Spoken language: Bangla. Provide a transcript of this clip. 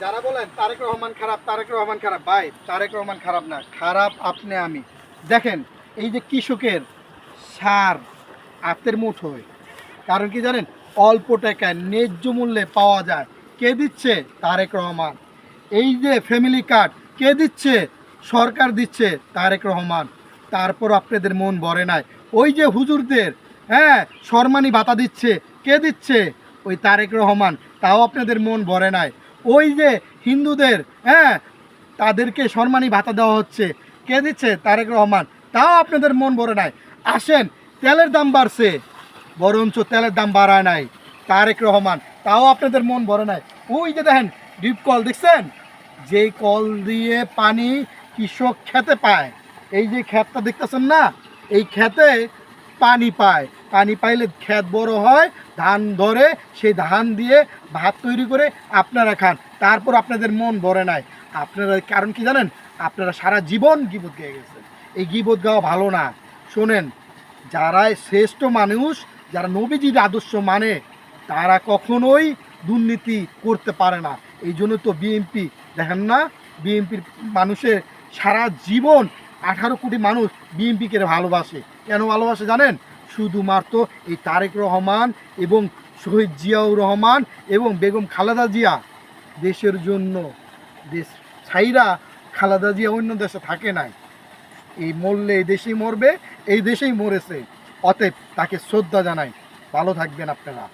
যারা বলেন তারেক রহমান খারাপ, তারেক রহমান খারাপ, ভাই তারেক রহমান খারাপ না, খারাপ আপনি আমি। দেখেন এই যে কৃষকের সার হাতের মুঠোয়, কারণ কি জানেন, অল্প টাকায় ন্যায্য মূল্যে পাওয়া যায়। কে দিচ্ছে? তারেক রহমান। এই যে ফ্যামিলি কার্ড কে দিচ্ছে? সরকার দিচ্ছে, তারেক রহমান। তারপর আপনাদের মন ভরে নাই। ওই যে হুজুরদের, হ্যাঁ, সম্মানী ভাতা দিচ্ছে, কে দিচ্ছে? ওই তারেক রহমান। তাও আপনাদের মন ভরে নাই। ওই যে হিন্দুদের, হ্যাঁ, তাদেরকে সম্মানী ভাতা দেওয়া হচ্ছে, কে দিচ্ছে? তারেক রহমান। তাও আপনাদের মন ভরে নাই। আসেন, তেলের দাম বাড়ছে, বরঞ্চ তেলের দাম বাড়ায় নাই তারেক রহমান, তাও আপনাদের মন ভরে নাই। ওই যে দেখেন ডিপ কল দেখছেন, যেই কল দিয়ে পানি কৃষক খেতে পায়, এই যে ক্ষেতটা দেখতেছেন না, এই ক্ষেতে পানি পায়, পানি পাইলে ক্ষেত বড় হয়, ধান ধরে, সেই ধান দিয়ে ভাত তৈরি করে আপনারা খান। তারপর আপনাদের মন ভরে নাই। আপনারা কারণ কি জানেন, আপনারা সারা জীবন গীবত গেয়ে গেছেন। এই গীবত গাওয়া ভালো না। শোনেন, যারা শ্রেষ্ঠ মানুষ, যারা নবীজির আদর্শ মানে, তারা কখনোই দুর্নীতি করতে পারে না। এই জন্য তো বিএনপি, দেখেন না, বিএনপির মানুষের সারা জীবন 18 কোটি মানুষ বিএনপিকে ভালোবাসে। কেন ভালোবাসে জানেন? শুধুমাত্র এই তারেক রহমান এবং শহীদ জিয়াউর রহমান এবং বেগম খালেদা জিয়া দেশের জন্য, দেশ ছাইরা খালেদা জিয়া অন্য দেশে থাকে নাই। এই মরলে এই দেশেই মরবে, এই দেশেই মরেছে। অতএব তাকে শ্রদ্ধা জানাই। ভালো থাকবেন আপনারা।